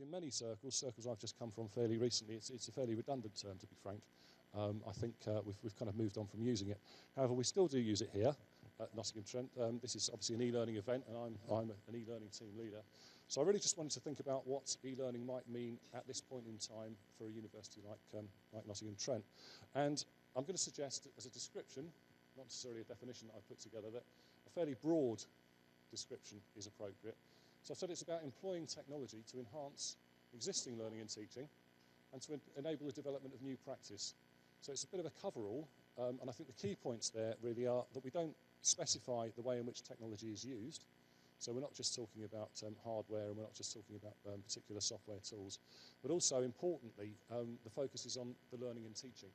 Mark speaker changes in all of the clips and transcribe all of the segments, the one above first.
Speaker 1: in many circles I've just come from fairly recently, it's a fairly redundant term, to be frank. I think we've kind of moved on from using it. However, we still do use it here at Nottingham Trent. This is obviously an e-learning event, and I'm an e-learning team leader. So I really just wanted to think about what e-learning might mean at this point in time for a university like Nottingham Trent. And I'm going to suggest, as a description, not necessarily a definition that I've put together, that a fairly broad description is appropriate. So I've said it's about employing technology to enhance existing learning and teaching and to enable the development of new practice. So it's a bit of a cover-all, and I think the key points there really are that we don't specify the way in which technology is used. So we're not just talking about hardware, and we're not just talking about particular software tools, but also, importantly, the focus is on the learning and teaching.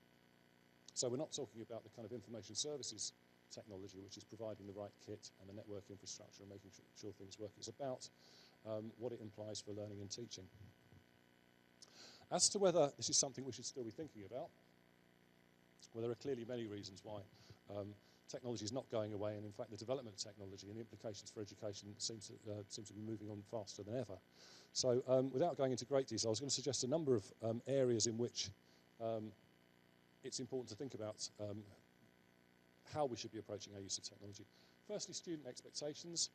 Speaker 1: So we're not talking about the kind of information services technology, which is providing the right kit and the network infrastructure and making sure things work. It's about what it implies for learning and teaching. As to whether this is something we should still be thinking about, well, there are clearly many reasons why technology is not going away, and in fact the development of technology and the implications for education seems to be moving on faster than ever. So without going into great detail, I was going to suggest a number of areas in which it's important to think about how we should be approaching our use of technology. Firstly, student expectations.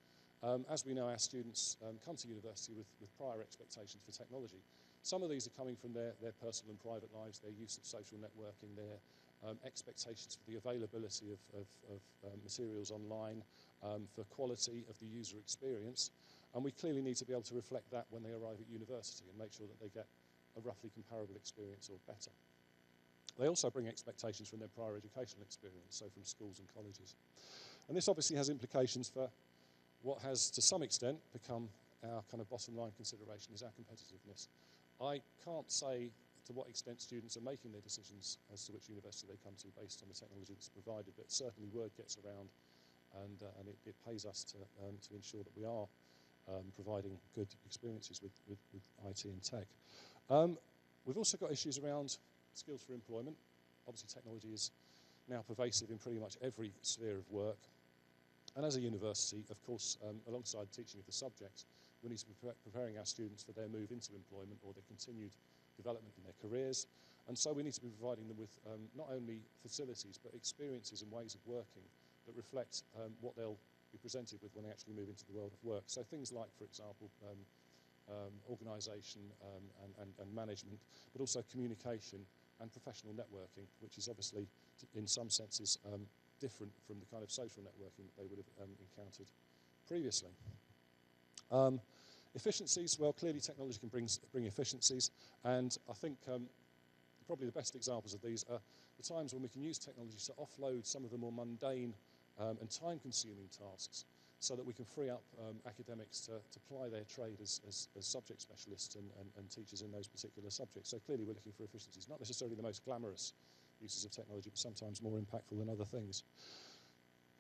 Speaker 1: As we know, our students come to university with prior expectations for technology. Some of these are coming from their personal and private lives, their use of social networking, their expectations for the availability of materials online, for quality of the user experience. And we clearly need to be able to reflect that when they arrive at university and make sure that they get a roughly comparable experience or better. They also bring expectations from their prior educational experience, so from schools and colleges. And this obviously has implications for what has, to some extent, become our kind of bottom line consideration, is our competitiveness. I can't say to what extent students are making their decisions as to which university they come to based on the technology that's provided, but certainly word gets around, and it pays us to ensure that we are providing good experiences with IT and tech. We've also got issues around skills for employment. Obviously technology is now pervasive in pretty much every sphere of work. And as a university, of course, alongside teaching of the subjects, we need to be preparing our students for their move into employment or their continued development in their careers. And so we need to be providing them with not only facilities, but experiences and ways of working that reflect what they'll be presented with when they actually move into the world of work. So things like, for example, organisation and management, but also communication and professional networking, which is obviously, in some senses, different from the kind of social networking that they would have encountered previously. Efficiencies, well, clearly technology can bring efficiencies, and I think probably the best examples of these are the times when we can use technology to offload some of the more mundane and time-consuming tasks, so that we can free up academics to ply their trade as subject specialists and teachers in those particular subjects. So clearly we're looking for efficiencies, not necessarily the most glamorous uses of technology, but sometimes more impactful than other things.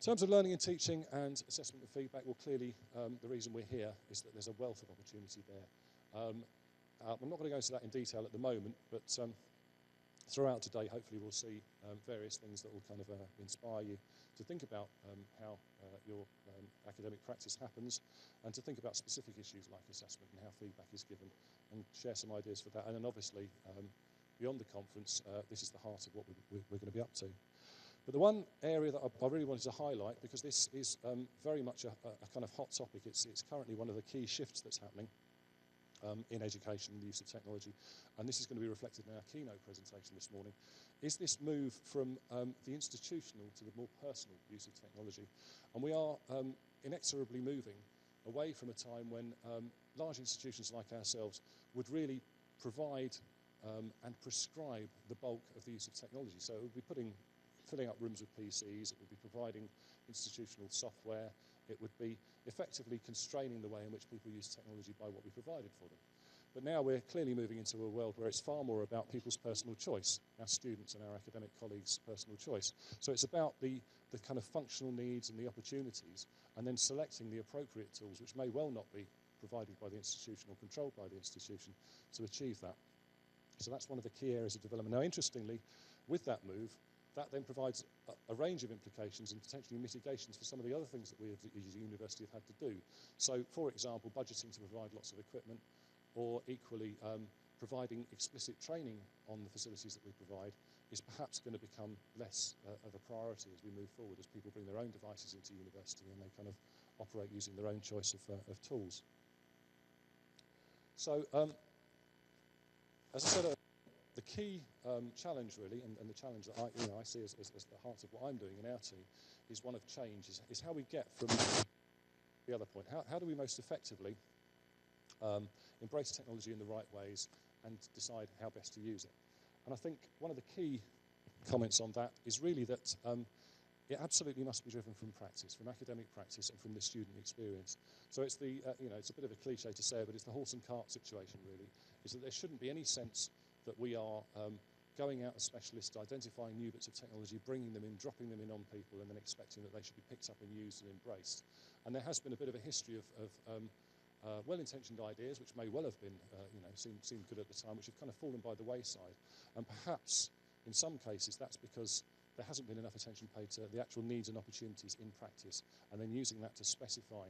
Speaker 1: In terms of learning and teaching and assessment and feedback, well, clearly the reason we're here is that there's a wealth of opportunity there. I'm not going to go into that in detail at the moment, but throughout today, hopefully we'll see various things that will kind of inspire you to think about how your academic practice happens, and to think about specific issues like assessment and how feedback is given, and share some ideas for that. And then obviously, beyond the conference, this is the heart of what we're going to be up to. But the one area that I really wanted to highlight, because this is very much a kind of hot topic, it's currently one of the key shifts that's happening in education and the use of technology, and this is going to be reflected in our keynote presentation this morning, is this move from the institutional to the more personal use of technology. And we are inexorably moving away from a time when large institutions like ourselves would really provide and prescribe the bulk of the use of technology. So it would be filling up rooms with PCs, it would be providing institutional software, it would be effectively constraining the way in which people use technology by what we provided for them. But now we're clearly moving into a world where it's far more about people's personal choice, our students and our academic colleagues' personal choice. So it's about the kind of functional needs and the opportunities, and then selecting the appropriate tools, which may well not be provided by the institution or controlled by the institution, to achieve that. So that's one of the key areas of development. Now, interestingly, with that move, that then provides a range of implications and potentially mitigations for some of the other things that we as a university have had to do. So, for example, budgeting to provide lots of equipment, or equally providing explicit training on the facilities that we provide is perhaps going to become less of a priority as we move forward, as people bring their own devices into university and they kind of operate using their own choice of tools. So, as I said, the key challenge really, and the challenge that I see as the heart of what I'm doing in our team, is one of change, is how we get from the other point. How do we most effectively embrace technology in the right ways and decide how best to use it? And I think one of the key comments on that is really that it absolutely must be driven from practice, from academic practice and from the student experience. So it's it's a bit of a cliche to say, but it's the horse and cart situation really, is that there shouldn't be any sense that we are going out as specialists, identifying new bits of technology, bringing them in, dropping them in on people, and then expecting that they should be picked up and used and embraced. And there has been a bit of a history of well-intentioned ideas, which may well have been, seemed good at the time, which have kind of fallen by the wayside. And perhaps, in some cases, that's because there hasn't been enough attention paid to the actual needs and opportunities in practice, and then using that to specify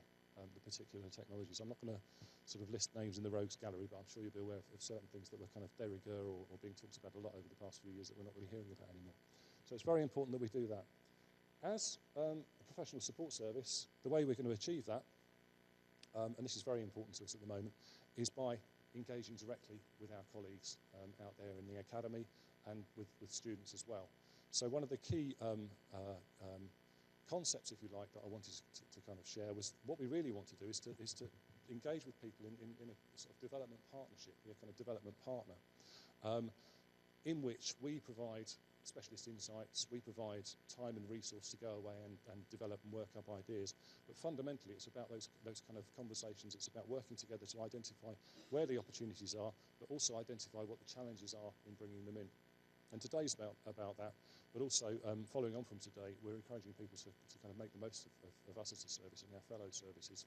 Speaker 1: the particular technologies. I'm not going to sort of list names in the rogues gallery, but I'm sure you'll be aware of certain things that were kind of de rigueur or being talked about a lot over the past few years that we're not really hearing about anymore. So it's very important that we do that. As a professional support service, the way we're going to achieve that, and this is very important to us at the moment, is by engaging directly with our colleagues out there in the academy and with students as well. So one of the key concepts, if you like, that I wanted to kind of share was what we really want to do is to engage with people in a sort of development partnership, be a kind of development partner, in which we provide specialist insights, we provide time and resource to go away and develop and work up ideas. But fundamentally, it's about those kind of conversations. It's about working together to identify where the opportunities are, but also identify what the challenges are in bringing them in. And today's about that, but also following on from today, we're encouraging people to kind of make the most of us as a service and our fellow services,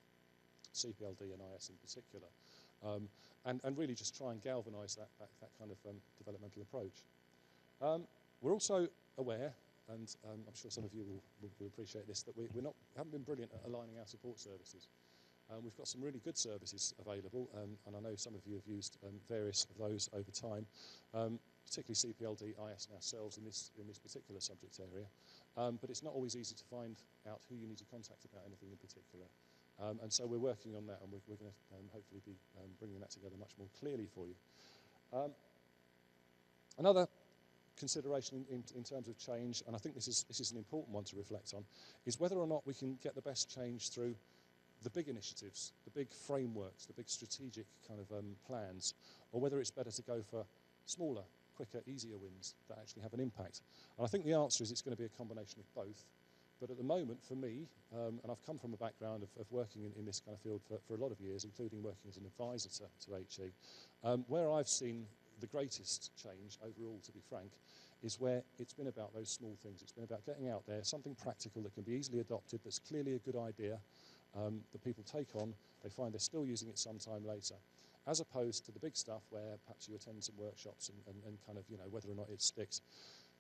Speaker 1: CPLD and IS in particular, and really just try and galvanise that kind of developmental approach. We're also aware, and I'm sure some of you will appreciate this, that we haven't been brilliant at aligning our support services. We've got some really good services available, and I know some of you have used various of those over time, particularly CPLD, IS and ourselves in this particular subject area. But it's not always easy to find out who you need to contact about anything in particular. And so we're working on that, and we're going to hopefully be bringing that together much more clearly for you. Another consideration in terms of change, and I think this is an important one to reflect on, is whether or not we can get the best change through the big initiatives, the big frameworks, the big strategic kind of plans, or whether it's better to go for smaller, quicker, easier wins that actually have an impact. And I think the answer is it's going to be a combination of both. But at the moment, for me, and I've come from a background of working in this kind of field for a lot of years, including working as an advisor to HE, where I've seen the greatest change overall, to be frank, is where it's been about those small things. It's been about getting out there, something practical that can be easily adopted, that's clearly a good idea, that people take on, they find they're still using it sometime later, as opposed to the big stuff where perhaps you attend some workshops and kind of, whether or not it sticks.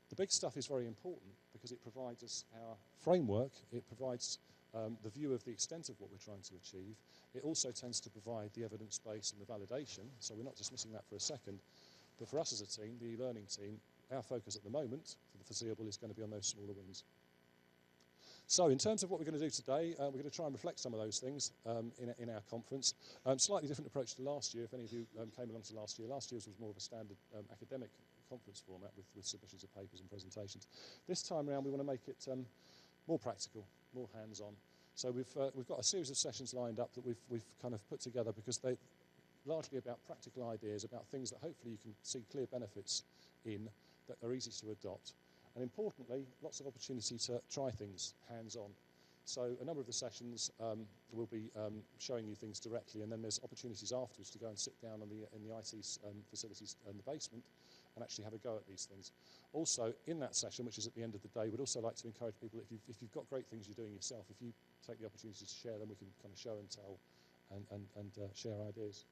Speaker 1: The big stuff is very important because it provides us our framework, it provides the view of the extent of what we're trying to achieve. It also tends to provide the evidence base and the validation, so we're not dismissing that for a second. But for us as a team, the e-learning team, our focus at the moment, for the foreseeable, is going to be on those smaller wins. So in terms of what we're going to do today, we're going to try and reflect some of those things in our conference. Slightly different approach to last year. If any of you came along to last year's was more of a standard academic conference format with submissions of papers and presentations. This time around, we want to make it more practical, more hands-on. So we've got a series of sessions lined up that we've kind of put together because they're largely about practical ideas, about things that hopefully you can see clear benefits in, that are easy to adopt. And importantly, lots of opportunity to try things hands-on. So a number of the sessions will be showing you things directly, and then there's opportunities afterwards to go and sit down in the IT facilities in the basement and actually have a go at these things. Also, in that session, which is at the end of the day, we'd also like to encourage people, if you've got great things you're doing yourself, if you take the opportunity to share them, we can kind of show and tell and share ideas.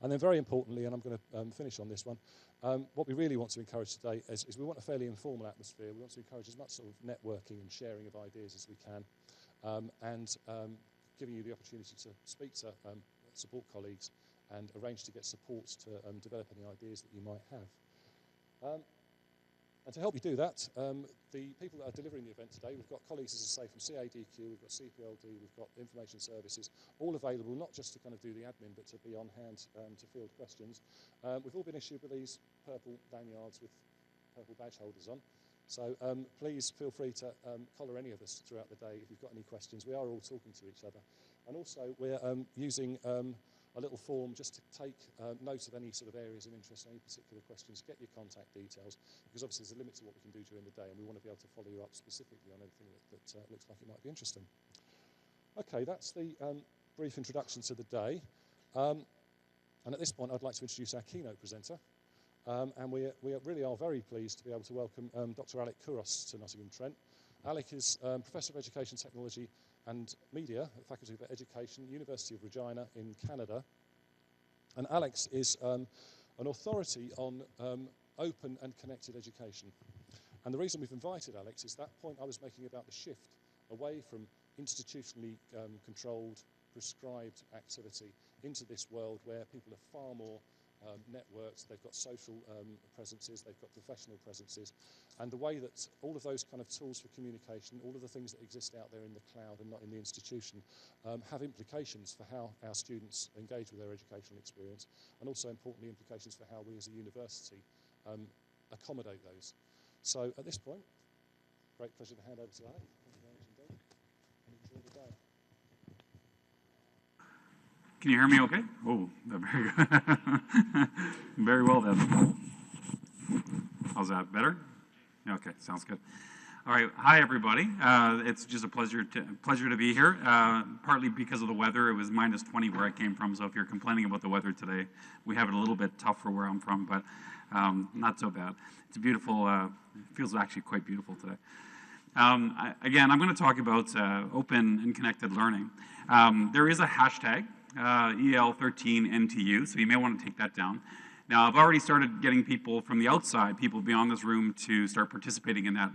Speaker 1: And then very importantly, and I'm going to finish on this one, what we really want to encourage today is we want a fairly informal atmosphere. We want to encourage as much sort of networking and sharing of ideas as we can, and giving you the opportunity to speak to support colleagues and arrange to get support to develop any ideas that you might have. And to help you do that, the people that are delivering the event today, we've got colleagues, as I say, from CADQ, we've got CPLD, we've got information services, all available, not just to kind of do the admin, but to be on hand to field questions. We've all been issued with these purple lanyards with purple badge holders on. So please feel free to collar any of us throughout the day if you've got any questions. We are all talking to each other. And also we're using a little form just to take note of any sort of areas of interest, any particular questions, get your contact details, because obviously there's a limit to what we can do during the day, and we want to be able to follow you up specifically on anything that looks like it might be interesting. Okay, that's the brief introduction to the day. And at this point, I'd like to introduce our keynote presenter. And we really are very pleased to be able to welcome Dr. Alec Couros to Nottingham Trent. Alec is Professor of Education Technology and Media at the Faculty of Education, University of Regina in Canada. And Alex is an authority on open and connected education. And the reason we've invited Alex is that point I was making about the shift away from institutionally controlled, prescribed activity into this world where people are far more networks, they've got social presences, they've got professional presences, and the way that all of those kind of tools for communication, all of the things that exist out there in the cloud and not in the institution, have implications for how our students engage with their educational experience, and also importantly implications for how we as a university accommodate those. So at this point, great pleasure to hand over to Alec. Thank you very much indeed. Enjoy the day.
Speaker 2: Can you hear me okay? Oh, very good. Very well then. How's that? Better? Okay, sounds good. All right, hi everybody. It's just a pleasure to be here. Partly because of the weather. It was -20 where I came from, so if you're complaining about the weather today, we have it a little bit tough for where I'm from, but not so bad. It's beautiful. It feels actually quite beautiful today. Again, I'm going to talk about open and connected learning. There is a hashtag. EL13NTU, so you may want to take that down. Now, I've already started getting people from the outside, people beyond this room, to start participating in that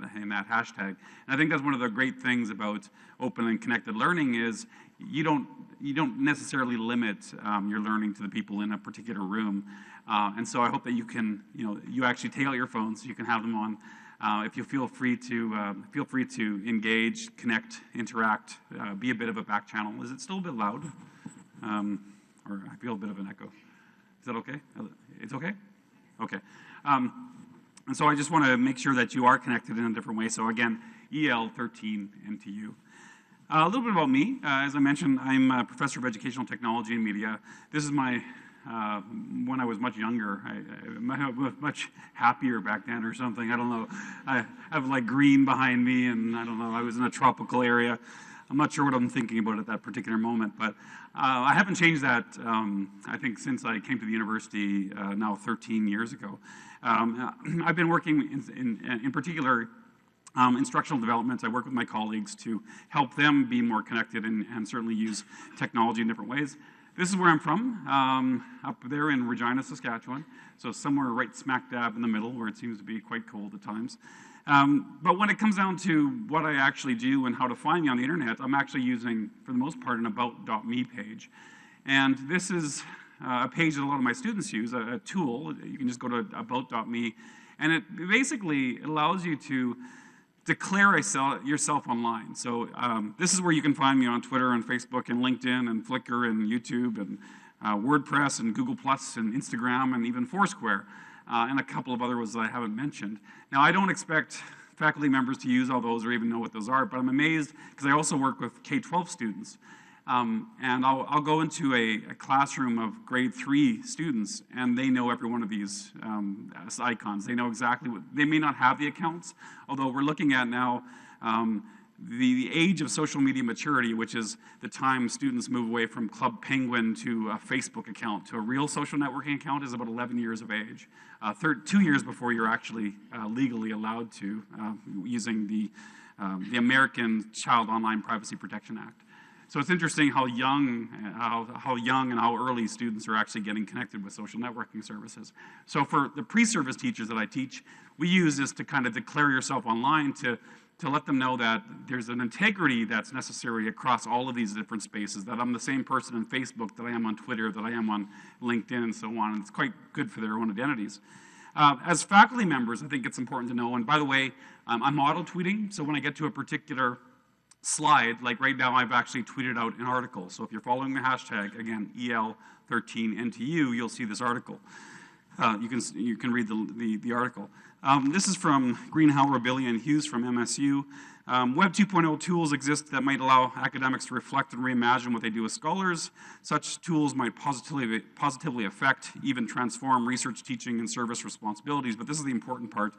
Speaker 2: hashtag. And I think that's one of the great things about open and connected learning is you don't necessarily limit your learning to the people in a particular room. And so I hope that you actually take out your phones, you can have them on. If you feel free to engage, connect, interact, be a bit of a back channel. Is it still a bit loud? Or I feel a bit of an echo. Is that okay? It's okay? Okay. And so I just want to make sure that you are connected in a different way. So again, EL13NTU. A little bit about me. As I mentioned, I'm a professor of educational technology and media. This is my, when I was much younger, I was much happier back then or something. I don't know. I have like green behind me and I don't know, I was in a tropical area. I'm not sure what I'm thinking about at that particular moment, but I haven't changed that, I think, since I came to the university now 13 years ago. I've been working in particular instructional development. I work with my colleagues to help them be more connected and certainly use technology in different ways. This is where I'm from, up there in Regina, Saskatchewan, so somewhere right smack dab in the middle where it seems to be quite cold at times. But when it comes down to what I actually do and how to find me on the internet, I'm actually using, for the most part, an about.me page. And this is a page that a lot of my students use, a tool. You can just go to about.me, and it basically allows you to declare yourself online. So this is where you can find me on Twitter and Facebook and LinkedIn and Flickr and YouTube and WordPress and Google Plus and Instagram and even Foursquare. And a couple of other ones that I haven't mentioned. Now, I don't expect faculty members to use all those or even know what those are, but I'm amazed because I also work with K-12 students. And I'll go into a classroom of grade 3 students, and they know every one of these icons. They know exactly what, they may not have the accounts, although we're looking at now the age of social media maturity, which is the time students move away from Club Penguin to a Facebook account to a real social networking account, is about 11 years of age. 2 years before you're actually legally allowed to, using the American Child Online Privacy Protection Act. So it's interesting how young and how early students are actually getting connected with social networking services. So for the pre-service teachers that I teach, we use this to kind of declare yourself online to to let them know that there's an integrity that's necessary across all of these different spaces, that I'm the same person on Facebook that I am on Twitter, that I am on LinkedIn, and so on. And it's quite good for their own identities. As faculty members, I think it's important to know, and by the way, I'm auto tweeting, so when I get to a particular slide, like right now I've actually tweeted out an article. So if you're following the hashtag, again, EL13NTU, you'll see this article. You can read the article. This is from Greenhow, Robillia, and Hughes from MSU. Web 2.0 tools exist that might allow academics to reflect and reimagine what they do as scholars. Such tools might positively affect, even transform research, teaching, and service responsibilities. But this is the important part.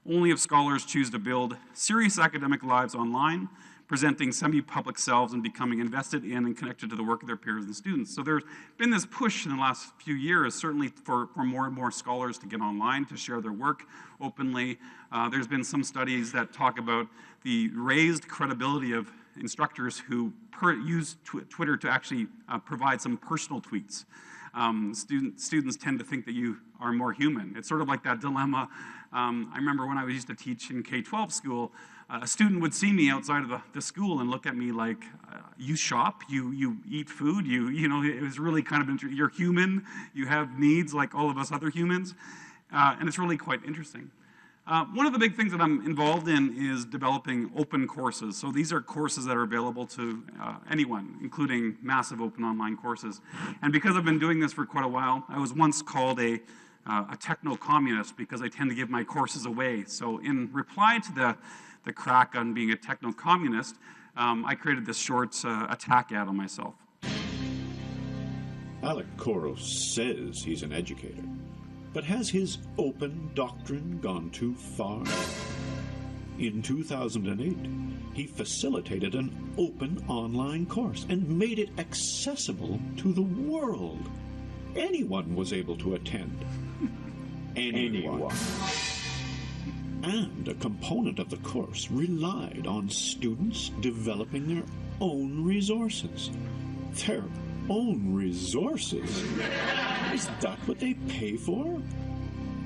Speaker 2: Only if scholars choose to build serious academic lives online, presenting semi-public selves and becoming invested in and connected to the work of their peers and students. So there's been this push in the last few years, certainly for more and more scholars to get online, to share their work openly. There's been some studies that talk about the raised credibility of instructors who use Twitter to actually provide some personal tweets. Students tend to think that you are more human. It's sort of like that dilemma. I remember when I used to teach in K-12 school, a student would see me outside of the school and look at me like, you shop, you eat food, you know, it was really kind of interesting. You're human, you have needs like all of us other humans, and it's really quite interesting. One of the big things that I'm involved in is developing open courses. So these are courses that are available to anyone, including massive open online courses. And because I've been doing this for quite a while, I was once called a techno-communist because I tend to give my courses away. So in reply to the crack on being a techno-communist, I created this short attack ad on myself.
Speaker 3: Alec Couros says he's an educator, but has his open doctrine gone too far? In 2008, he facilitated an open online course and made it accessible to the world. Anyone was able to attend. Anyone. And a component of the course relied on students developing their own resources. Their own resources? Is that what they pay for?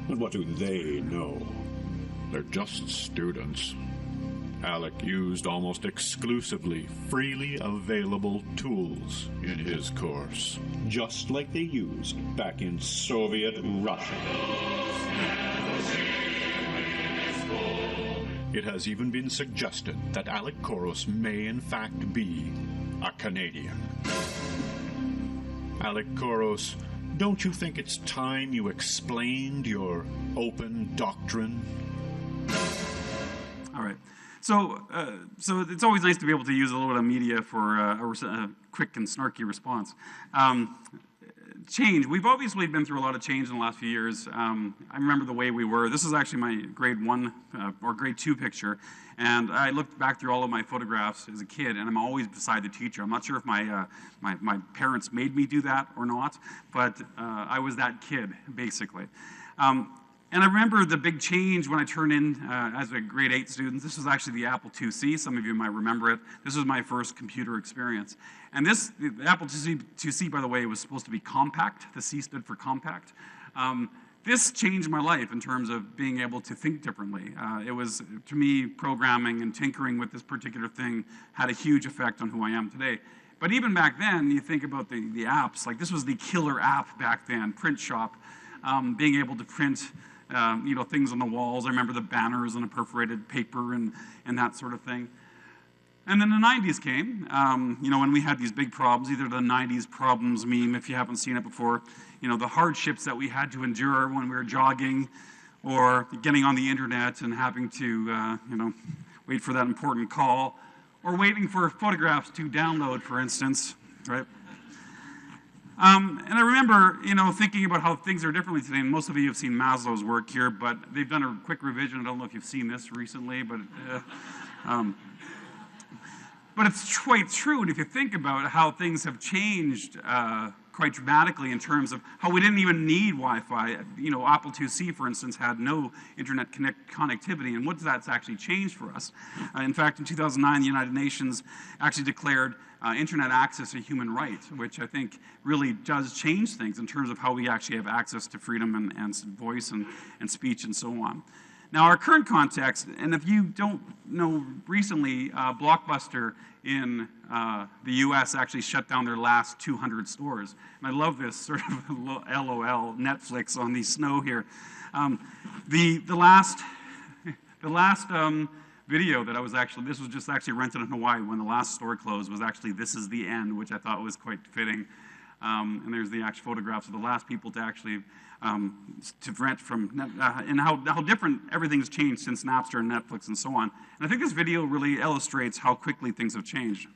Speaker 3: And what do they know? They're just students. Alec used almost exclusively freely available tools in his course, just like they used back in Soviet Russia. It has even been suggested that Alec Couros may in fact be a Canadian. Alec Couros, don't you think it's time you explained your open doctrine?
Speaker 2: All right. So it's always nice to be able to use a little bit of media for a quick and snarky response. Change. We've obviously been through a lot of change in the last few years. I remember the way we were. This is actually my grade 1 or grade 2 picture. And I looked back through all of my photographs as a kid, and I'm always beside the teacher. I'm not sure if my parents made me do that or not, but I was that kid, basically. And I remember the big change when I turned in as a grade 8 student. This was actually the Apple IIc. Some of you might remember it. This was my first computer experience. And the Apple IIc, by the way, was supposed to be compact. The C stood for compact. This changed my life in terms of being able to think differently. It was, to me, programming and tinkering with this particular thing had a huge effect on who I am today. But even back then, you think about the apps. Like, this was the killer app back then, Print Shop, being able to print things on the walls. I remember the banners on a perforated paper and that sort of thing. And then the 90s came, when we had these big problems, either the 90s problems meme, if you haven't seen it before, the hardships that we had to endure when we were jogging or getting on the internet and having to, wait for that important call or waiting for photographs to download, for instance, right? And I remember, thinking about how things are differently today. And most of you have seen Maslow's work here, but they've done a quick revision. I don't know if you've seen this recently, but it's quite true. And if you think about how things have changed quite dramatically in terms of how we didn't even need Wi-Fi. Apple IIc, for instance, had no internet connectivity, and what that's actually changed for us. In fact, in 2009, the United Nations actually declared internet access a human right, which I think really does change things in terms of how we actually have access to freedom and voice and speech and so on. Now, our current context, and if you don't know, recently, Blockbuster in the US actually shut down their last 200 stores. And I love this sort of LOL, Netflix on the snow here. The last video that I was actually, this was just actually rented in Hawaii when the last store closed, was actually "This Is the End," which I thought was quite fitting. And there's the actual photographs of the last people to actually to rent from, and how different everything's changed since Napster and Netflix and so on. And I think this video really illustrates how quickly things have changed.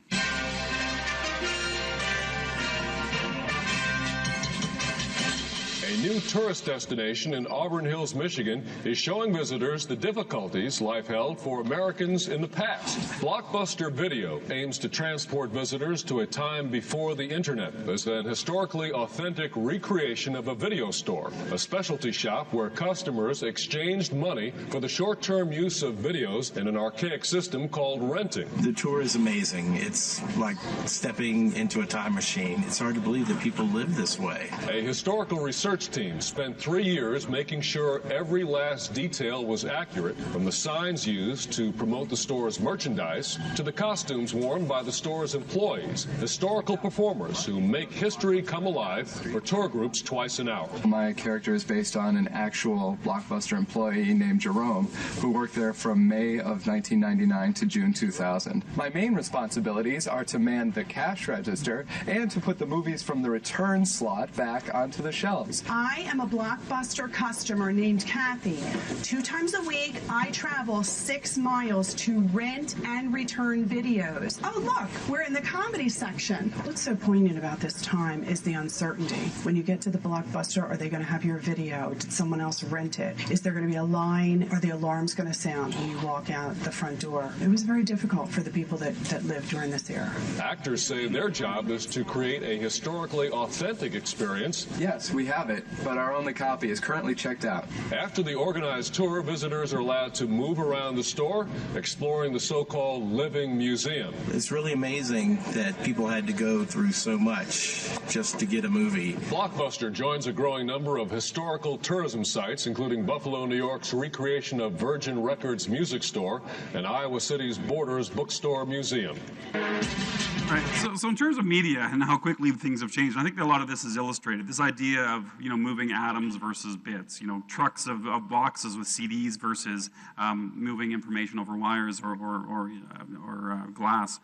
Speaker 4: A new tourist destination in Auburn Hills, Michigan is showing visitors the difficulties life held for Americans in the past. Blockbuster Video aims to transport visitors to a time before the internet. It's an historically authentic recreation of a video store, a specialty shop where customers exchanged money for the short-term use of videos in an archaic system called renting.
Speaker 5: The tour is amazing. It's like stepping into a time machine. It's hard to believe that people live this way.
Speaker 4: A historical research team spent 3 years making sure every last detail was accurate, from the signs used to promote the store's merchandise to the costumes worn by the store's employees, historical performers who make history come alive for tour groups twice an hour.
Speaker 6: My character is based on an actual Blockbuster employee named Jerome, who worked there from May of 1999 to June 2000. My main responsibilities are to man the cash register and to put the movies from the return slot back onto the shelves.
Speaker 7: I am a Blockbuster customer named Kathy. 2 times a week, I travel 6 miles to rent and return videos. Oh, look, we're in the comedy section. What's so poignant about this time is the uncertainty. When you get to the Blockbuster, are they going to have your video? Did someone else rent it? Is there going to be a line? Are the alarms going to sound when you walk out the front door? It was very difficult for the people that lived during this era.
Speaker 4: Actors say their job is to create a historically authentic experience.
Speaker 6: Yes, we have it, but our only copy is currently checked out.
Speaker 4: After the organized tour, visitors are allowed to move around the store, exploring the so-called living museum.
Speaker 5: It's really amazing that people had to go through so much just to get a movie.
Speaker 4: Blockbuster joins a growing number of historical tourism sites, including Buffalo, New York's recreation of Virgin Records Music Store and Iowa City's Borders Bookstore Museum.
Speaker 2: Right. So in terms of media and how quickly things have changed, I think that a lot of this is illustrated. This idea of moving atoms versus bits, trucks of boxes with CDs versus moving information over wires or glass.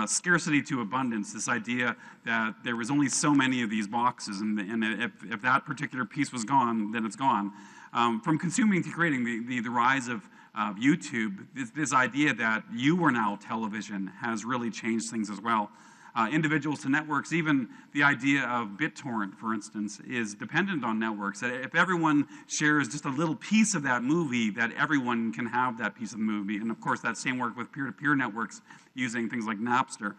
Speaker 2: Scarcity to abundance, this idea that there was only so many of these boxes, and if that particular piece was gone, then it's gone. From consuming to creating, the rise of YouTube, this idea that you were now television has really changed things as well. Individuals to networks, even the idea of BitTorrent, for instance, is dependent on networks. That if everyone shares just a little piece of that movie, that everyone can have that piece of the movie. And of course, that same work with peer-to-peer networks using things like Napster.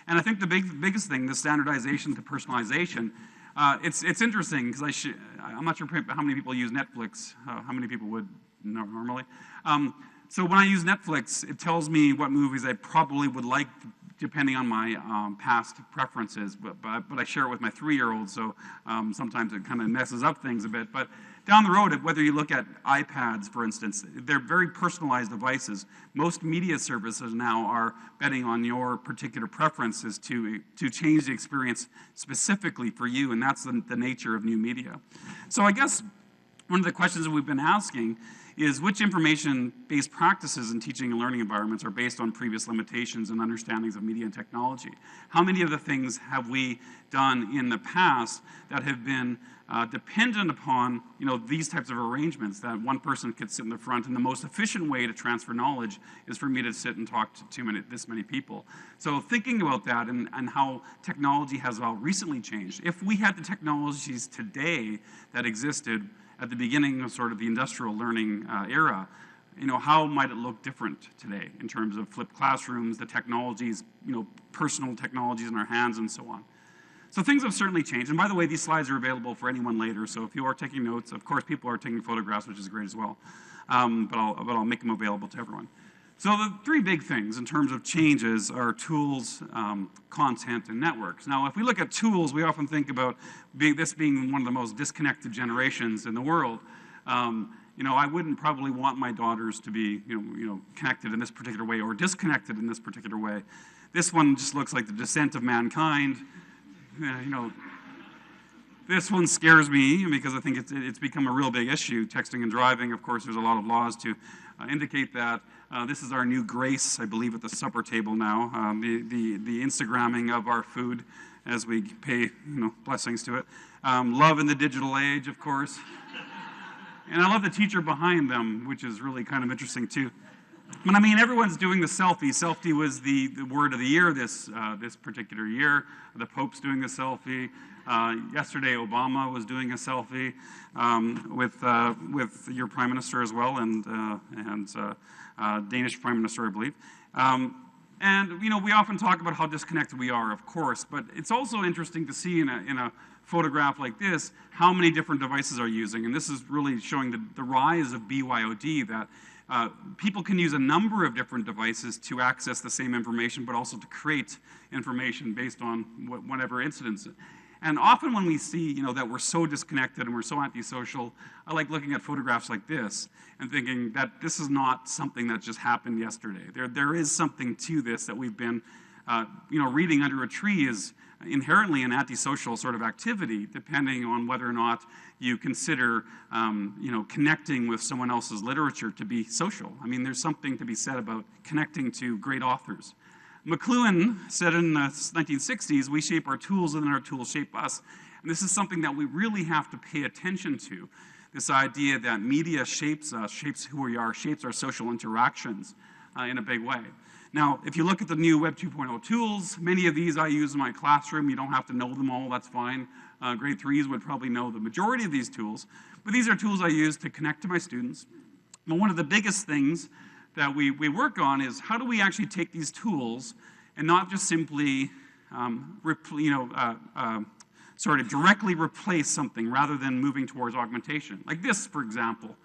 Speaker 2: And I think the biggest thing, the standardization to personalization, it's interesting because I'm not sure how many people use Netflix. How many people would normally? So when I use Netflix, it tells me what movies I probably would like, depending on my past preferences, but I share it with my 3-year-old, so sometimes it kind of messes up things a bit. But down the road, whether you look at iPads, for instance, they're very personalized devices. Most media services now are betting on your particular preferences to change the experience specifically for you, and that's the nature of new media. So I guess one of the questions that we've been asking is which information-based practices in teaching and learning environments are based on previous limitations and understandings of media and technology? How many of the things have we done in the past that have been dependent upon these types of arrangements, that one person could sit in the front, and the most efficient way to transfer knowledge is for me to sit and talk to this many people. So thinking about that and how technology has recently changed, if we had the technologies today that existed at the beginning of sort of the industrial learning era, how might it look different today in terms of flipped classrooms, the technologies, personal technologies in our hands, and so on. So things have certainly changed. And by the way, these slides are available for anyone later. So if you are taking notes, of course, people are taking photographs, which is great as well. But I'll make them available to everyone. So the 3 big things in terms of changes are tools, content, and networks. Now, if we look at tools, we often think about this being one of the most disconnected generations in the world. I wouldn't probably want my daughters to be, connected in this particular way or disconnected in this particular way. This one just looks like the descent of mankind. This one scares me because I think it's become a real big issue. Texting and driving, of course, there's a lot of laws to indicate that. This is our new grace, I believe, at the supper table now. The Instagramming of our food as we pay, blessings to it. Love in the digital age, of course. And I love the teacher behind them, which is really kind of interesting too. But I mean, everyone's doing the selfie. Selfie was the word of the year this particular year. The Pope's doing the selfie. Yesterday, Obama was doing a selfie with your Prime Minister as well, and Danish Prime Minister, I believe. And we often talk about how disconnected we are, of course, but it's also interesting to see in a photograph like this how many different devices are using. And this is really showing the rise of BYOD, that people can use a number of different devices to access the same information, but also to create information based on whatever incidents. And often when we see, that we're so disconnected and we're so antisocial, I like looking at photographs like this and thinking that this is not something that just happened yesterday. There is something to this that we've been, reading under a tree is inherently an antisocial sort of activity, depending on whether or not you consider, connecting with someone else's literature to be social. I mean, there's something to be said about connecting to great authors. McLuhan said in the 1960s, we shape our tools and then our tools shape us. And this is something that we really have to pay attention to, this idea that media shapes us, shapes who we are, shapes our social interactions in a big way. Now, if you look at the new Web 2.0 tools, many of these I use in my classroom. You don't have to know them all, that's fine. Grade 3s would probably know the majority of these tools. But these are tools I use to connect to my students. But one of the biggest things that we work on is how do we actually take these tools and not just simply sort of directly replace something rather than moving towards augmentation. Like this, for example.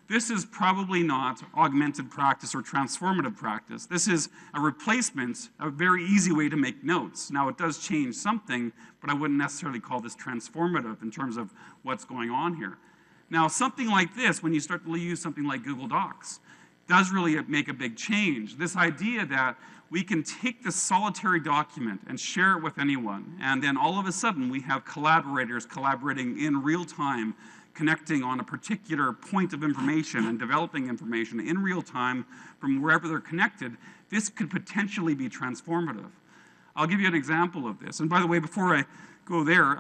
Speaker 2: This is probably not augmented practice or transformative practice. This is a replacement, a very easy way to make notes. Now, it does change something, but I wouldn't necessarily call this transformative in terms of what's going on here. Now, something like this, when you start to use something like Google Docs, does really make a big change. This idea that we can take this solitary document and share it with anyone, and then all of a sudden we have collaborators collaborating in real time, connecting on a particular point of information and developing information in real time from wherever they're connected. This could potentially be transformative. I'll give you an example of this. And by the way, before I go there,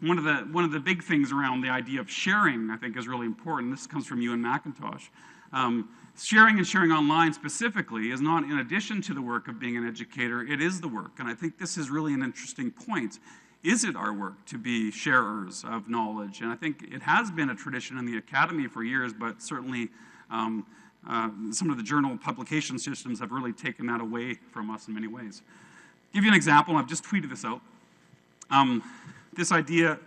Speaker 2: one of the big things around the idea of sharing, I think, is really important. This comes from Ewan McIntosh. Sharing and sharing online specifically is not in addition to the work of being an educator, it is the work. And I think this is really an interesting point. Is it our work to be sharers of knowledge? And I think it has been a tradition in the academy for years, but certainly some of the journal publication systems have really taken that away from us in many ways. Give you an example, I've just tweeted this out. This idea,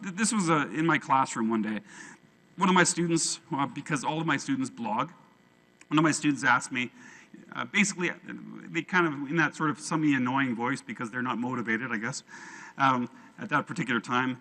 Speaker 2: this was in my classroom one day. One of my students, because all of my students blog, one of my students asked me, basically, they kind of, in that sort of semi-annoying voice, because they're not motivated, I guess, at that particular time,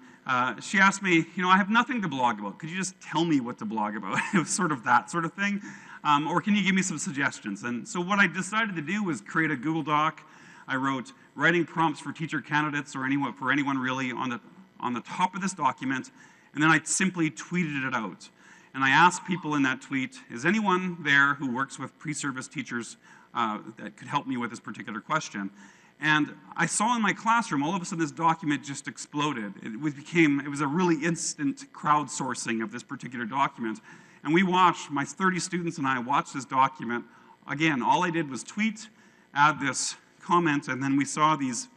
Speaker 2: she asked me, I have nothing to blog about. Could you just tell me what to blog about? It was sort of that sort of thing. Or can you give me some suggestions? And so what I decided to do was create a Google Doc. I wrote writing prompts for teacher candidates or for anyone really on the top of this document. And then I simply tweeted it out. And I asked people in that tweet, is anyone there who works with pre-service teachers that could help me with this particular question? And I saw in my classroom, all of a sudden this document just exploded. It was a really instant crowdsourcing of this particular document. And we watched, my 30 students and I watched this document. Again, all I did was tweet, add this comment, and then we saw these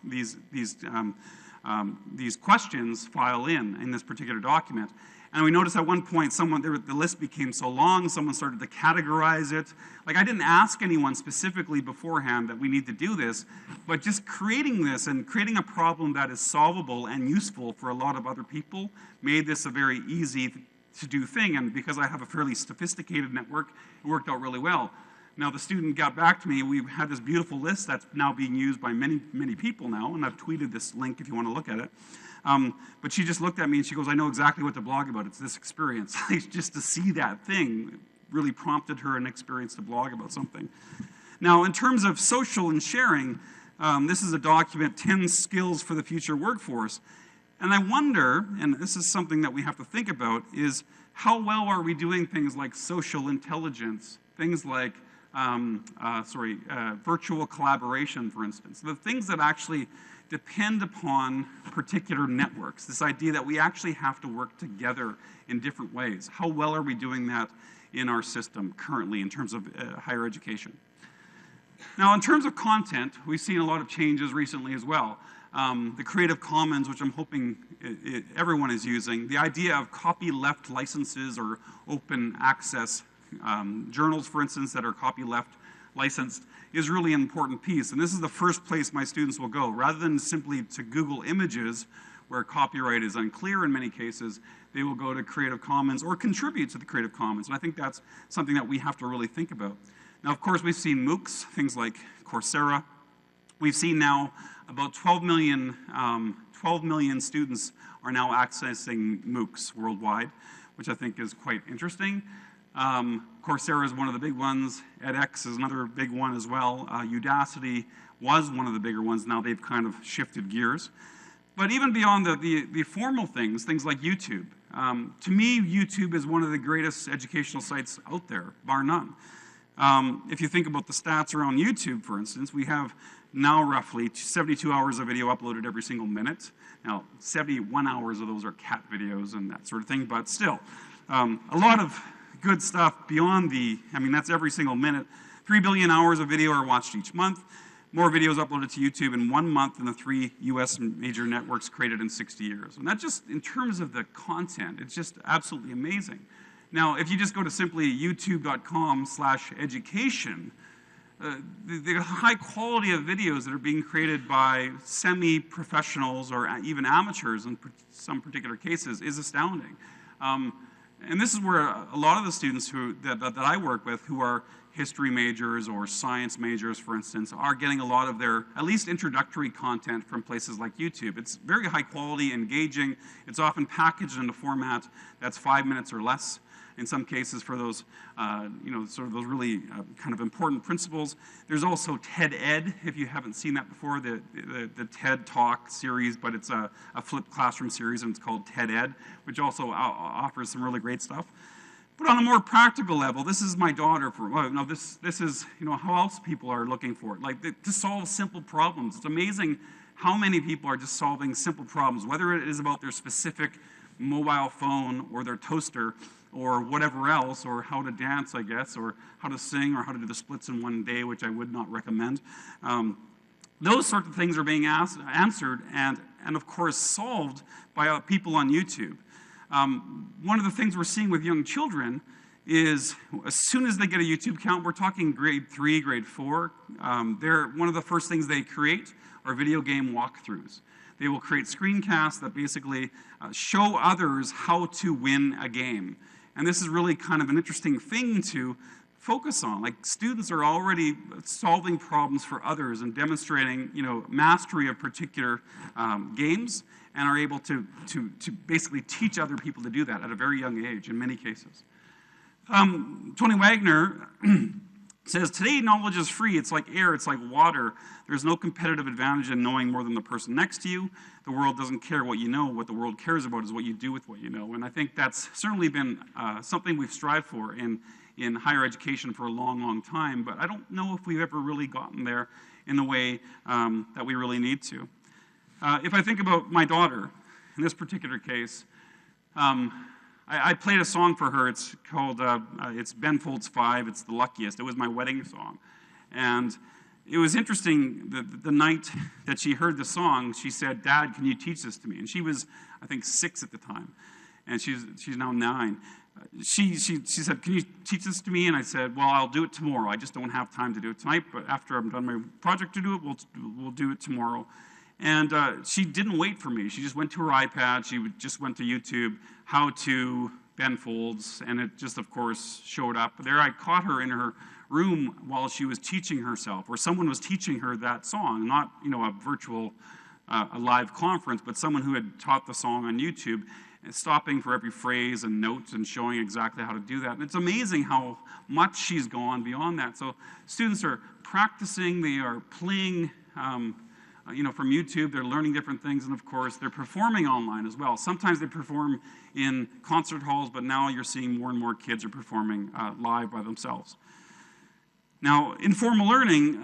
Speaker 2: questions file in this particular document. And we noticed at one point, the list became so long, someone started to categorize it. Like, I didn't ask anyone specifically beforehand that we need to do this, but just creating this and creating a problem that is solvable and useful for a lot of other people made this a very easy to do thing. And because I have a fairly sophisticated network, it worked out really well. Now, the student got back to me. We've had this beautiful list that's now being used by many, many people now, and I've tweeted this link if you want to look at it. But she just looked at me and she goes, I know exactly what to blog about. It's this experience. Just to see that thing really prompted her an experience to blog about something. Now, in terms of social and sharing, this is a document, 10 Skills for the Future Workforce. And I wonder, and this is something that we have to think about, is how well are we doing things like social intelligence, things like virtual collaboration, for instance, the things that actually depend upon particular networks, this idea that we actually have to work together in different ways. How well are we doing that in our system currently in terms of higher education? Now, in terms of content, we've seen a lot of changes recently as well. The Creative Commons, which I'm hoping everyone is using, the idea of copyleft licenses or open access journals, for instance, that are copyleft licensed, is really an important piece. And this is the first place my students will go. Rather than simply to Google Images, where copyright is unclear in many cases, they will go to Creative Commons or contribute to the Creative Commons. And I think that's something that we have to really think about. Now, of course, we've seen MOOCs, things like Coursera. We've seen now about 12 million students are now accessing MOOCs worldwide, which I think is quite interesting. Coursera is one of the big ones. edX is another big one as well. Udacity was one of the bigger ones. Now they've kind of shifted gears. But even beyond the formal things like YouTube, to me, YouTube is one of the greatest educational sites out there, bar none. If you think about the stats around YouTube, for instance, we have now roughly 72 hours of video uploaded every single minute. Now, 71 hours of those are cat videos and that sort of thing, but still, a lot of good stuff beyond that's every single minute. 3 billion hours of video are watched each month. More videos uploaded to YouTube in 1 month than the 3 US major networks created in 60 years. And that just, in terms of the content, it's just absolutely amazing. Now, if you just go to simply youtube.com/education, the high quality of videos that are being created by semi-professionals or even amateurs in some particular cases is astounding. And this is where a lot of the students that I work with who are history majors or science majors, for instance, are getting a lot of their, at least introductory content from places like YouTube. It's very high quality, engaging. It's often packaged in a format that's 5 minutes or less in some cases for those, sort of those really kind of important principles. There's also TED Ed, if you haven't seen that before, the TED Talk series, but it's a flipped classroom series, and it's called TED Ed, which also offers some really great stuff. But on a more practical level, this is my daughter. This is how else people are looking for it, like to solve simple problems. It's amazing how many people are just solving simple problems, whether it is about their specific mobile phone or their toaster or whatever else, or how to dance, I guess, or how to sing, or how to do the splits in one day, which I would not recommend. Those sorts of things are being answered and of course solved by people on YouTube. One of the things we're seeing with young children is as soon as they get a YouTube account, we're talking grade 3, grade 4, one of the first things they create are video game walkthroughs. They will create screencasts that basically show others how to win a game. And this is really kind of an interesting thing to focus on. Like, students are already solving problems for others and demonstrating, mastery of particular games, and are able to basically teach other people to do that at a very young age in many cases. Tony Wagner says, today knowledge is free. It's like air, it's like water. There's no competitive advantage in knowing more than the person next to you. The world doesn't care what you know. What the world cares about is what you do with what you know. And I think that's certainly been something we've strived for in higher education for a long, long time. But I don't know if we've ever really gotten there in the way that we really need to. If I think about my daughter, in this particular case, I played a song for her. It's called, it's Ben Folds 5. It's The Luckiest. It was my wedding song. And it was interesting, the night that she heard the song, she said, Dad, can you teach this to me? And she was, I think, 6 at the time. And she's now 9. She said, can you teach this to me? And I said, well, I'll do it tomorrow. I just don't have time to do it tonight, but after I'm done my project to do it, we'll do it tomorrow. And she didn't wait for me. She just went to her iPad. She just went to YouTube, how to Ben Folds, and it just, of course, showed up. There I caught her in her room while she was teaching herself, or someone was teaching her that song, not, a virtual a live conference, but someone who had taught the song on YouTube, stopping for every phrase and notes and showing exactly how to do that. And it's amazing how much she's gone beyond that. So students are practicing, they are playing, from YouTube, they're learning different things, and of course, they're performing online as well. Sometimes they perform in concert halls, but now you're seeing more and more kids are performing live by themselves. Now, informal learning,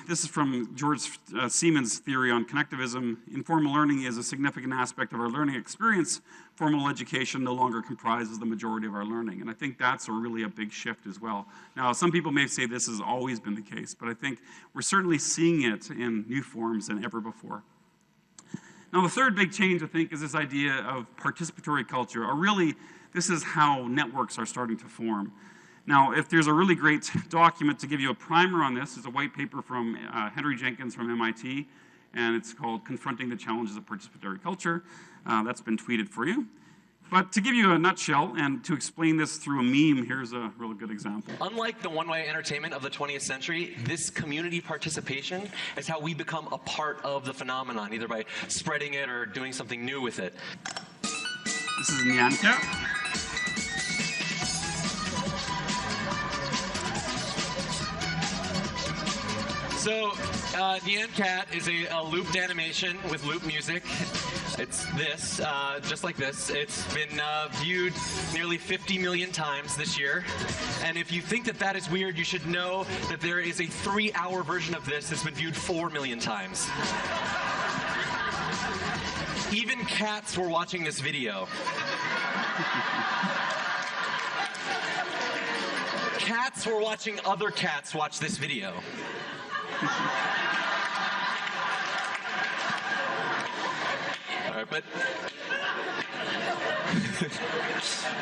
Speaker 2: this is from George Siemens' theory on connectivism. Informal learning is a significant aspect of our learning experience. Formal education no longer comprises the majority of our learning. And I think that's really a big shift as well. Now, some people may say this has always been the case, but I think we're certainly seeing it in new forms than ever before. Now, the third big change, I think, is this idea of participatory culture, or really, this is how networks are starting to form. Now, if there's a really great document to give you a primer on this, it's a white paper from Henry Jenkins from MIT, and it's called Confronting the Challenges of Participatory Culture. That's been tweeted for you. But to give you a nutshell and to explain this through a meme, here's a really good example.
Speaker 8: Unlike the one-way entertainment of the 20th century, this community participation is how we become a part of the phenomenon, either by spreading it or doing something new with it.
Speaker 2: This is Nyan Cat.
Speaker 8: So, Nyan Cat is a looped animation with loop music. It's this, just like this. It's been viewed nearly 50 million times this year. And if you think that that is weird, you should know that there is a 3-hour version of this that's been viewed 4 million times. Even cats were watching this video. Cats were watching other cats watch this video. All right, but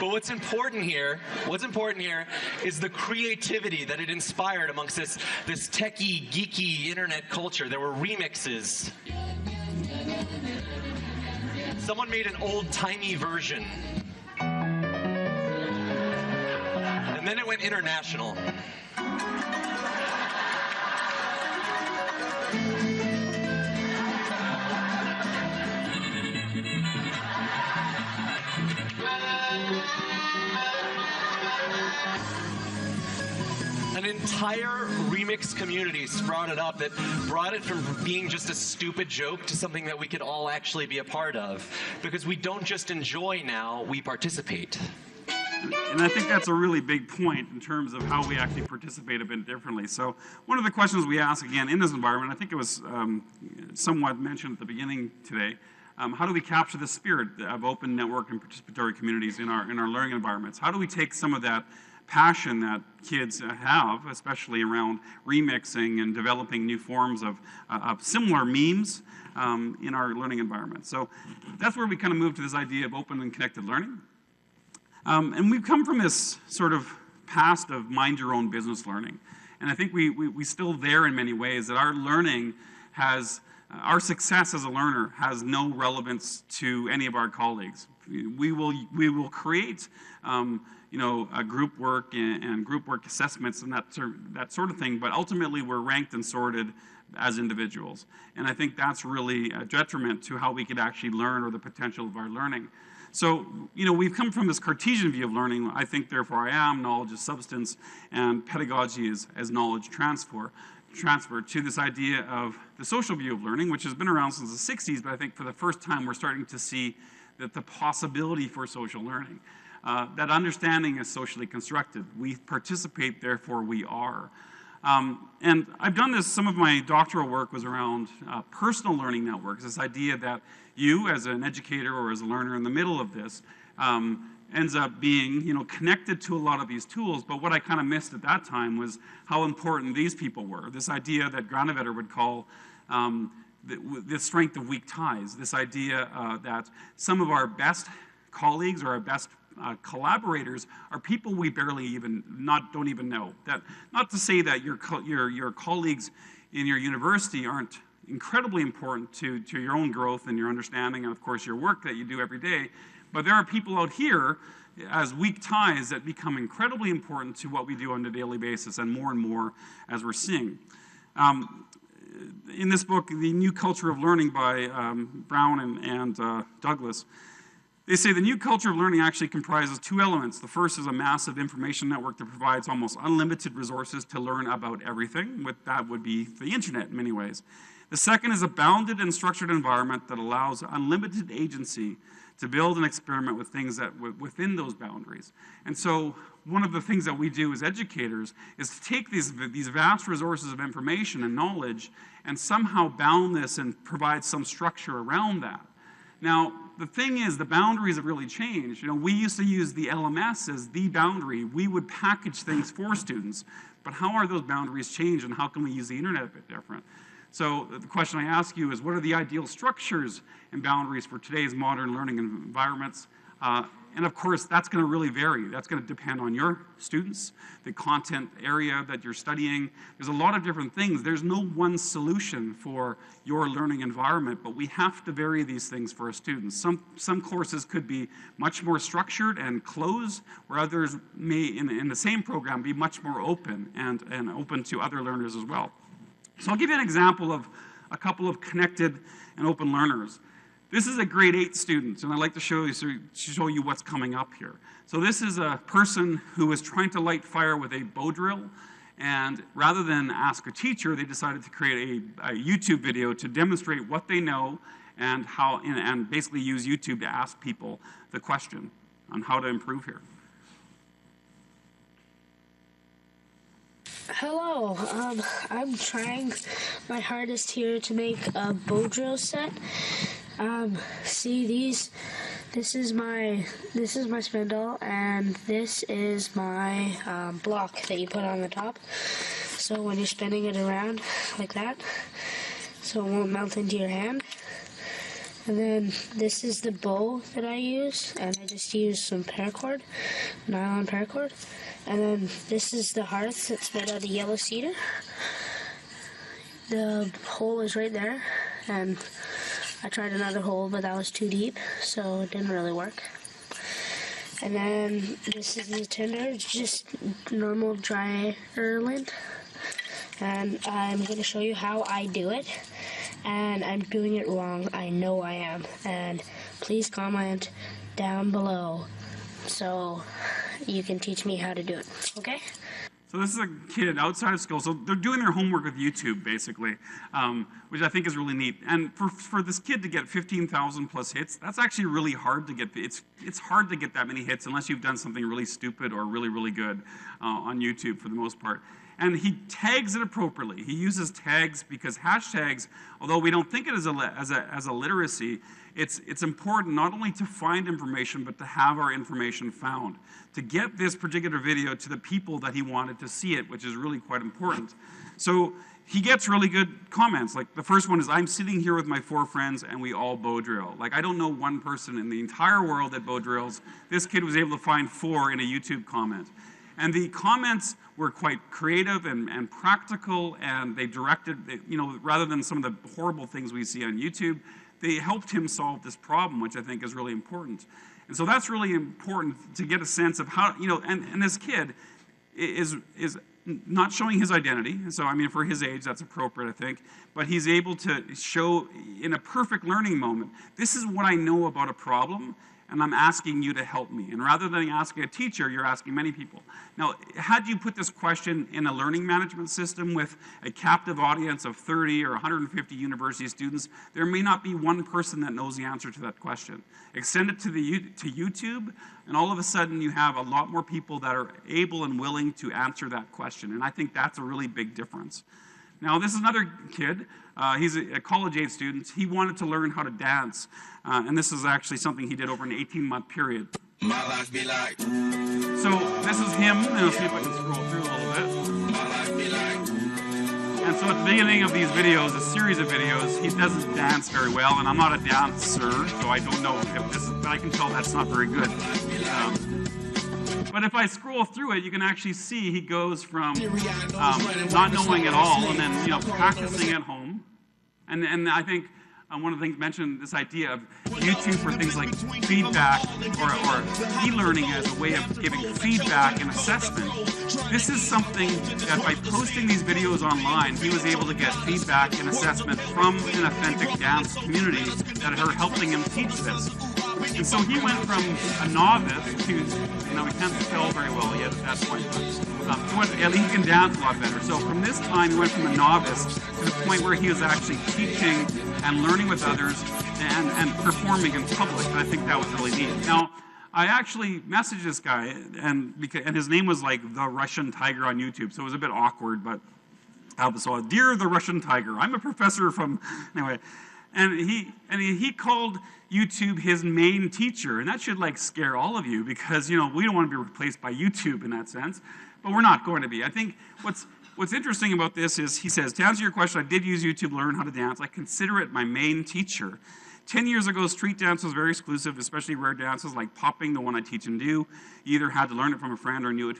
Speaker 8: what's important here is the creativity that it inspired amongst this techie, geeky internet culture. There were remixes. Someone made an old-timey version. And then it went international. An entire remix community sprouted up that brought it from being just a stupid joke to something that we could all actually be a part of. Because we don't just enjoy now, we participate.
Speaker 2: And I think that's a really big point in terms of how we actually participate a bit differently. So one of the questions we ask, again, in this environment, I think it was somewhat mentioned at the beginning today, how do we capture the spirit of open network and participatory communities in our learning environments? How do we take some of that passion that kids have, especially around remixing and developing new forms of similar memes in our learning environment? So that's where we kind of move to this idea of open and connected learning. And we've come from this sort of past of mind your own business learning. And I think we still there in many ways, that our learning has, our success as a learner has no relevance to any of our colleagues. We will create group work and group work assessments and that sort of thing, but ultimately we're ranked and sorted as individuals. And I think that's really a detriment to how we could actually learn or the potential of our learning. So, we've come from this Cartesian view of learning. I think, therefore I am, knowledge is substance, and pedagogy is as knowledge transfer to this idea of the social view of learning, which has been around since the 60s, but I think for the first time we're starting to see that the possibility for social learning, that understanding is socially constructed. We participate, therefore we are. And I've done this, some of my doctoral work was around personal learning networks, this idea that you as an educator or as a learner in the middle of this ends up being connected to a lot of these tools, but what I kind of missed at that time was how important these people were. This idea that Granovetter would call the strength of weak ties, this idea that some of our best colleagues or our best collaborators are people we barely don't even know. That, not to say that your colleagues in your university aren't incredibly important to your own growth and your understanding and of course your work that you do every day, but there are people out here as weak ties that become incredibly important to what we do on a daily basis and more as we're seeing. in this book, The New Culture of Learning by Brown and Douglas, they say the new culture of learning actually comprises two elements. The first is a massive information network that provides almost unlimited resources to learn about everything. That would be the internet in many ways. The second is a bounded and structured environment that allows unlimited agency to build and experiment with things that within those boundaries. And so one of the things that we do as educators is to take these vast resources of information and knowledge and somehow bound this and provide some structure around that. Now, the thing is, the boundaries have really changed. You know, we used to use the LMS as the boundary. We would package things for students, but how are those boundaries changed, and how can we use the internet a bit different? So the question I ask you is, what are the ideal structures and boundaries for today's modern learning environments? And of course, that's going to really vary. That's going to depend on your students, the content area that you're studying. There's a lot of different things. There's no one solution for your learning environment, but we have to vary these things for our students. Some courses could be much more structured and closed, where others may, in the same program, be much more open and open to other learners as well. So I'll give you an example of a couple of connected and open learners. This is a grade 8 student, and I'd like to show you what's coming up here. So this is a person who is trying to light fire with a bow drill, and rather than ask a teacher, they decided to create a YouTube video to demonstrate what they know and how, and basically use YouTube to ask people the question on how to improve here.
Speaker 9: Hello, I'm trying my hardest here to make a bow drill set. See this is my spindle, and this is my block that you put on the top. So when you're spinning it around like that, so it won't melt into your hand. And then this is the bow that I use, and I just use some paracord, nylon paracord. And then this is the hearth that's made out of yellow cedar. The hole is right there, and I tried another hole, but that was too deep, so it didn't really work. And then this is the tinder, just normal dry lint. And I'm going to show you how I do it. And I'm doing it wrong. I know I am. And please comment down below so you can teach me how to do it, okay?
Speaker 2: So this is a kid outside of school. So they're doing their homework with YouTube, basically, which I think is really neat. And for this kid to get 15,000 plus hits, that's actually really hard to get. It's hard to get that many hits unless you've done something really stupid or really, really good on YouTube for the most part. And he tags it appropriately. He uses tags because hashtags, although we don't think it as a literacy, it's important not only to find information, but to have our information found. To get this particular video to the people that he wanted to see it, which is really quite important. So he gets really good comments. Like the first one is, I'm sitting here with my 4 friends and we all bow drill. Like I don't know one person in the entire world that bow drills. This kid was able to find 4 in a YouTube comment. And the comments were quite creative and practical, and they directed, you know, rather than some of the horrible things we see on YouTube, they helped him solve this problem, which I think is really important. And so that's really important to get a sense of how, you know, and this kid is not showing his identity. So, I mean, for his age, that's appropriate, I think. But he's able to show in a perfect learning moment, this is what I know about a problem, and I'm asking you to help me. And rather than asking a teacher, you're asking many people. Now, had you put this question in a learning management system with a captive audience of 30 or 150 university students, there may not be one person that knows the answer to that question. Extend it to YouTube, and all of a sudden you have a lot more people that are able and willing to answer that question. And I think that's a really big difference. Now, this is another kid. He's a college-age student. He wanted to learn how to dance. And this is actually something he did over an 18-month period. My life be like. So this is him. I'll see if I can scroll through a little bit. My life be like. And so at the beginning of these videos, a series of videos, he doesn't dance very well. And I'm not a dancer, so I don't know if this is, but I can tell that's not very good. But if I scroll through it, you can actually see he goes from not knowing at all, and then practicing at home. And I think one of the things mentioned, this idea of YouTube for things like feedback or e-learning as a way of giving feedback and assessment. This is something that by posting these videos online, he was able to get feedback and assessment from an authentic dance community that are helping him teach this. And so he went from a novice to, we can't spell very well yet at that point, but he can dance a lot better. So from this time, he went from a novice to the point where he was actually teaching and learning with others and performing in public. And I think that was really neat. Now, I actually messaged this guy, and his name was like the Russian Tiger on YouTube, so it was a bit awkward, but so, dear the Russian Tiger, I'm a professor from, anyway, and he called YouTube his main teacher, and that should like scare all of you because, we don't want to be replaced by YouTube in that sense, but we're not going to be. I think what's interesting about this is he says, to answer your question, I did use YouTube to learn how to dance. I consider it my main teacher. 10 years ago, street dance was very exclusive, especially rare dances like popping, the one I teach and do. You either had to learn it from a friend or knew it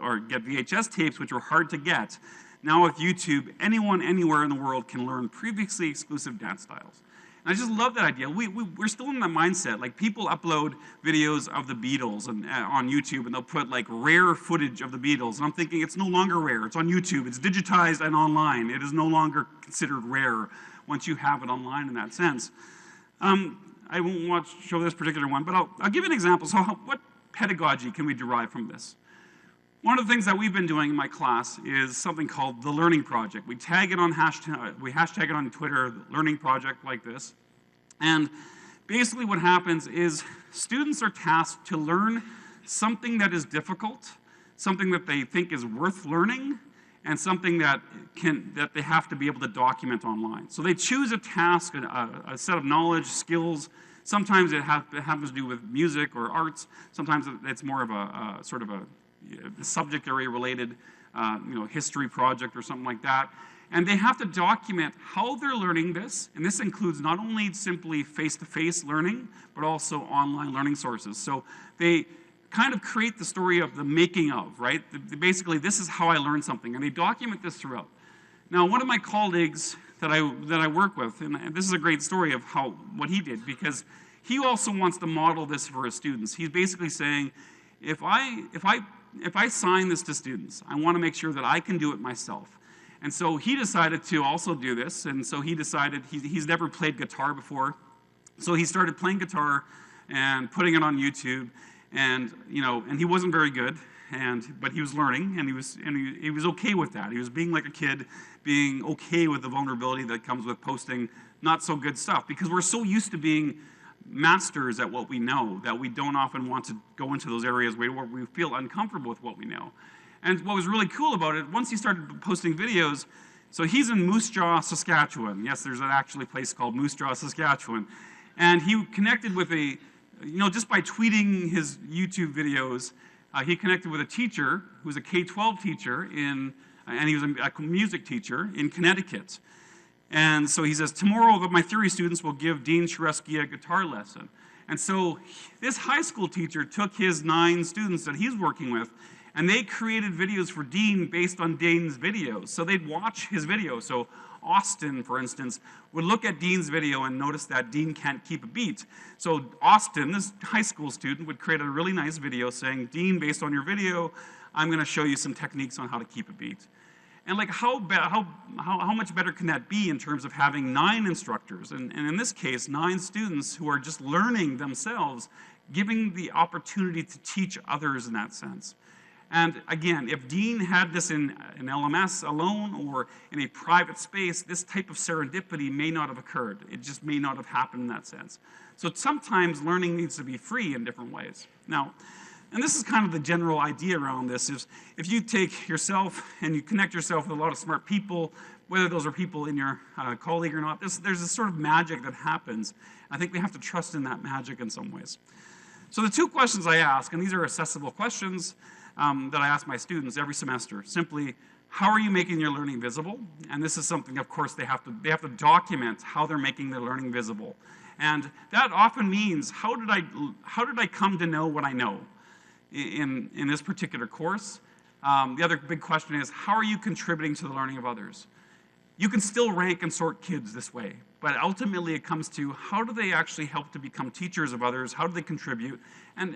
Speaker 2: or get VHS tapes, which were hard to get. Now with YouTube, anyone, anywhere in the world can learn previously exclusive dance styles. And I just love that idea. We're still in that mindset. Like people upload videos of the Beatles on YouTube, and they'll put like rare footage of the Beatles. And I'm thinking it's no longer rare. It's on YouTube. It's digitized and online. It is no longer considered rare once you have it online in that sense. I won't show this particular one, but I'll give you an example. So what pedagogy can we derive from this? One of the things that we've been doing in my class is something called the Learning Project. We tag it on we hashtag it on Twitter, the Learning Project, like this. And basically what happens is students are tasked to learn something that is difficult, something that they think is worth learning, and something that they have to be able to document online. So they choose a task, a set of knowledge, skills. Sometimes it happens to do with music or arts. Sometimes it's more of a sort of a subject area related, history project or something like that. And they have to document how they're learning this. And this includes not only simply face-to-face learning, but also online learning sources. So they kind of create the story of the making of, right? Basically, this is how I learned something. And they document this throughout. Now, one of my colleagues that I work with, and this is a great story of what he did, because he also wants to model this for his students. He's basically saying, if I sign this to students, I want to make sure that I can do it myself. And so he decided to also do this, and so he decided, he's never played guitar before, so he started playing guitar and putting it on YouTube, and he wasn't very good, but he was learning, and he was okay with that. He was being like a kid, being okay with the vulnerability that comes with posting not so good stuff, because we're so used to being masters at what we know that we don't often want to go into those areas where we feel uncomfortable with what we know. And what was really cool about it, once he started posting videos, so he's in Moose Jaw, Saskatchewan. Yes, there's actually a place called Moose Jaw, Saskatchewan. And he connected with just by tweeting his YouTube videos, he connected with a teacher who was a K-12 teacher and he was a music teacher in Connecticut. And so he says, tomorrow my theory students will give Dean Sharesky a guitar lesson. And so this high school teacher took his 9 students that he's working with, and they created videos for Dean based on Dean's videos. So they'd watch his video. So Austin, for instance, would look at Dean's video and notice that Dean can't keep a beat. So Austin, this high school student, would create a really nice video saying, Dean, based on your video, I'm going to show you some techniques on how to keep a beat. And like how much better can that be in terms of having 9 instructors, and in this case, 9 students who are just learning themselves, giving the opportunity to teach others in that sense. And again, if Dean had this in an LMS alone or in a private space, this type of serendipity may not have occurred. It just may not have happened in that sense. So sometimes learning needs to be free in different ways. Now, and this is kind of the general idea around this, is if you take yourself and you connect yourself with a lot of smart people, whether those are people in your colleague or not, there's this sort of magic that happens. I think we have to trust in that magic in some ways. So the 2 questions I ask, and these are accessible questions that I ask my students every semester, simply, how are you making your learning visible? And this is something, of course, they have to document how they're making their learning visible. And that often means, how did I come to know what I know in this particular course? The other big question is, how are you contributing to the learning of others? You can still rank and sort kids this way, but ultimately it comes to how do they actually help to become teachers of others, how do they contribute, and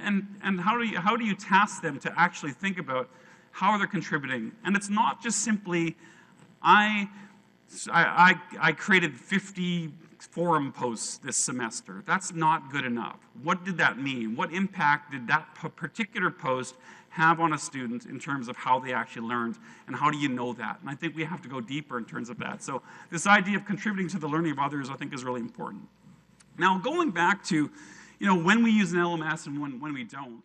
Speaker 2: how do you task them to actually think about how they're contributing. And it's not just simply, I created 50 forum posts this semester. That's not good enough. What did that mean? What impact did that particular post have on a student in terms of how they actually learned, and how do you know that? And I think we have to go deeper in terms of that. So this idea of contributing to the learning of others, I think, is really important. Now, going back to, when we use an LMS and when we don't,